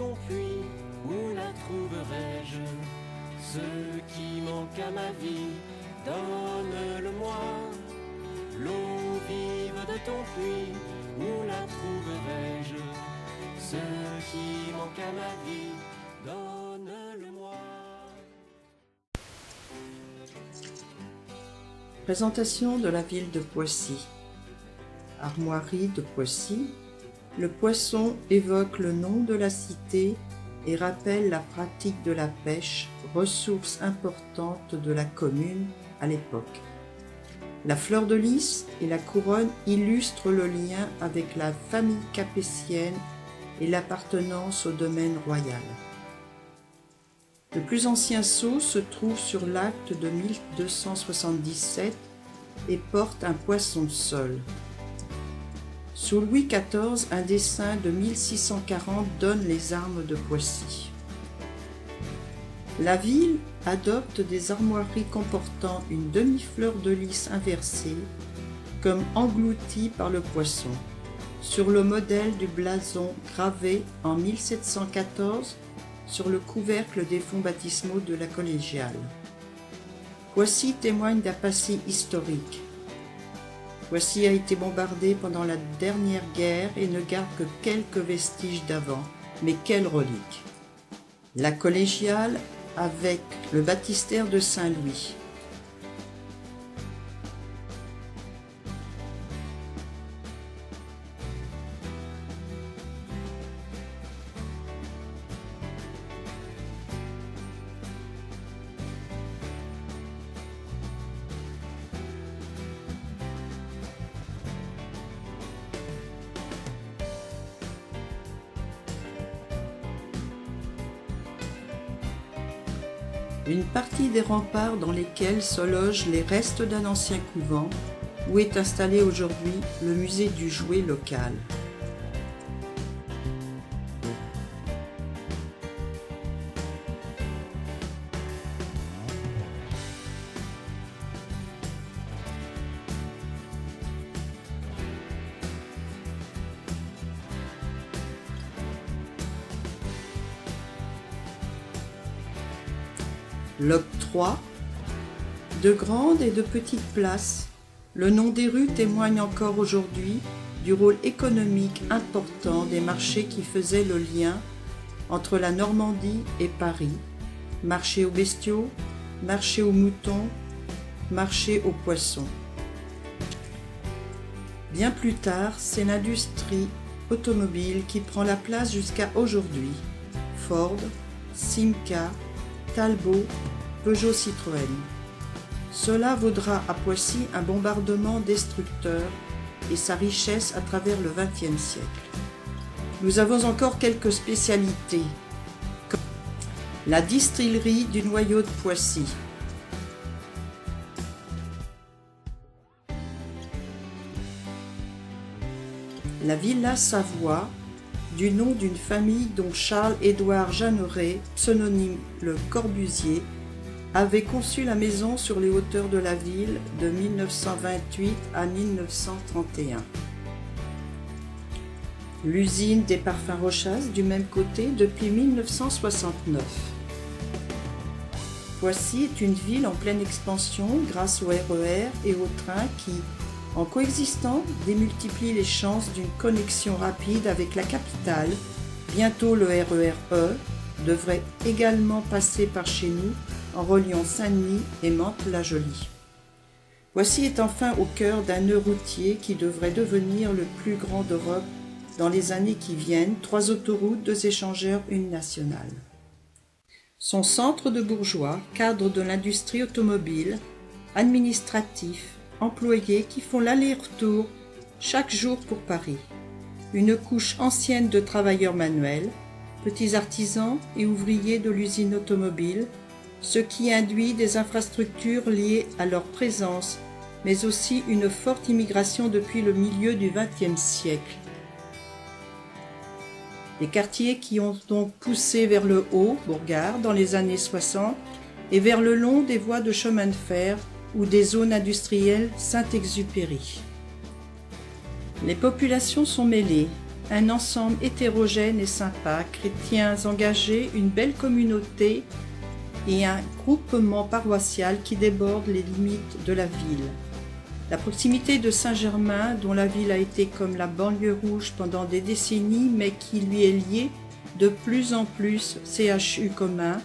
ton puits, où la trouverai-je? Ce qui manque à ma vie, donne-le-moi. L'eau vive de ton puits, où la trouverai-je? Ce qui manque à ma vie, donne-le-moi. Présentation de la ville de Poissy. Armoirie de Poissy. Le poisson évoque le nom de la cité et rappelle la pratique de la pêche, ressource importante de la commune à l'époque. La fleur de lys et la couronne illustrent le lien avec la famille capétienne et l'appartenance au domaine royal. Le plus ancien sceau se trouve sur l'acte de 1277 et porte un poisson seul. Sous Louis XIV, un dessin de 1640 donne les armes de Poissy. La ville adopte des armoiries comportant une demi-fleur de lys inversée, comme engloutie par le poisson, sur le modèle du blason gravé en 1714 sur le couvercle des fonts baptismaux de la collégiale. Poissy témoigne d'un passé historique. Poissy a été bombardée pendant la dernière guerre et ne garde que quelques vestiges d'avant, mais quelle relique! La collégiale avec le baptistère de Saint-Louis. Une partie des remparts dans lesquels se logent les restes d'un ancien couvent où est installé aujourd'hui le musée du jouet local. L'octroi, de grandes et de petites places, le nom des rues témoigne encore aujourd'hui du rôle économique important des marchés qui faisaient le lien entre la Normandie et Paris, marché aux bestiaux, marché aux moutons, marché aux poissons. Bien plus tard, c'est l'industrie automobile qui prend la place jusqu'à aujourd'hui. Ford, Simca, Talbot, Peugeot, Citroën. Cela vaudra à Poissy un bombardement destructeur et sa richesse à travers le XXe siècle. Nous avons encore quelques spécialités, comme la distillerie du noyau de Poissy, la Villa Savoie, du nom d'une famille dont Charles-Édouard Jeanneret, pseudonyme Le Corbusier, avait conçu la maison sur les hauteurs de la ville de 1928 à 1931. L'usine des parfums Rochas du même côté depuis 1969. Poissy est une ville en pleine expansion grâce au RER et au train qui, en coexistant, démultiplie les chances d'une connexion rapide avec la capitale. Bientôt le RER-E devrait également passer par chez nous en reliant Saint-Denis et Mantes-la-Jolie. Poissy est enfin au cœur d'un nœud routier qui devrait devenir le plus grand d'Europe dans les années qui viennent, 3 autoroutes, 2 échangeurs, une nationale. Son centre de bourgeois, cadre de l'industrie automobile, administratif, employés qui font l'aller-retour chaque jour pour Paris. Une couche ancienne de travailleurs manuels, petits artisans et ouvriers de l'usine automobile, ce qui induit des infrastructures liées à leur présence, mais aussi une forte immigration depuis le milieu du XXe siècle. Des quartiers qui ont donc poussé vers le haut, Bourgard, dans les années 60, et vers le long des voies de chemin de fer ou des zones industrielles Saint-Exupéry. Les populations sont mêlées, un ensemble hétérogène et sympa, chrétiens engagés, une belle communauté et un groupement paroissial qui déborde les limites de la ville. La proximité de Saint-Germain, dont la ville a été comme la banlieue rouge pendant des décennies, mais qui lui est liée de plus en plus CHU commun,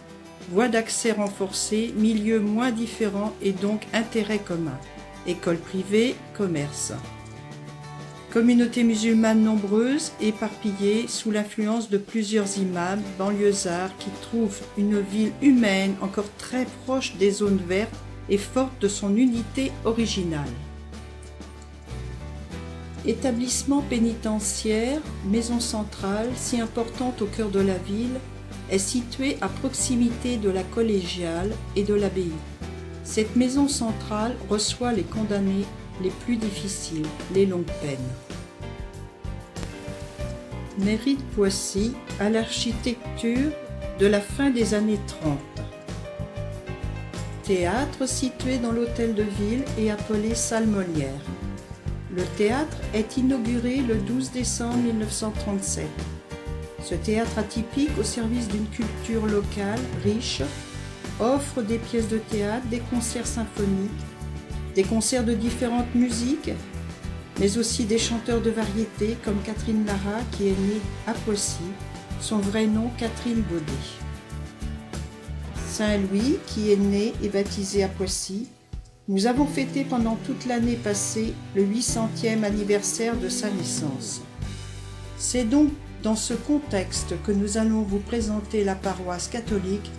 voies d'accès renforcées, milieux moins différents et donc intérêts communs, écoles privées, commerce. Communauté musulmane nombreuse, éparpillée sous l'influence de plusieurs imams banlieusards qui trouvent une ville humaine encore très proche des zones vertes et forte de son unité originale. Établissement pénitentiaire, maison centrale, si importante au cœur de la ville, est située à proximité de la collégiale et de l'abbaye. Cette maison centrale reçoit les condamnés les plus difficiles, les longues peines. Mairie de Poissy à l'architecture de la fin des années 30. Théâtre situé dans l'hôtel de ville et appelé Salle Molière. Le théâtre est inauguré le 12 décembre 1937. Ce théâtre atypique au service d'une culture locale riche offre des pièces de théâtre, des concerts symphoniques, des concerts de différentes musiques, mais aussi des chanteurs de variété comme Catherine Lara qui est née à Poissy, son vrai nom Catherine Baudet. Saint-Louis qui est né et baptisé à Poissy. Nous avons fêté pendant toute l'année passée le 800e anniversaire de sa naissance. C'est donc dans ce contexte que nous allons vous présenter la paroisse catholique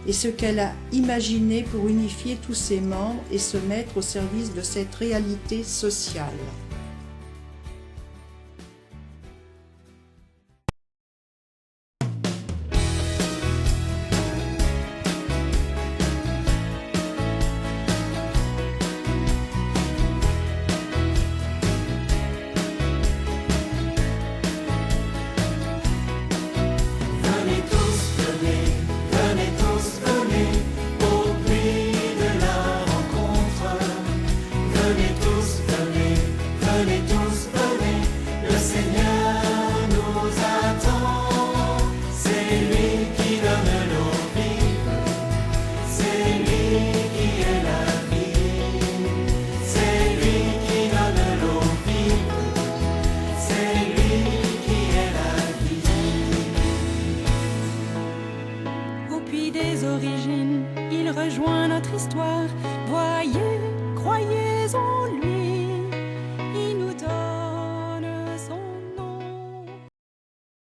et ce qu'elle a imaginé pour unifier tous ses membres et se mettre au service de cette réalité sociale. Des origines, il rejoint notre histoire. Voyez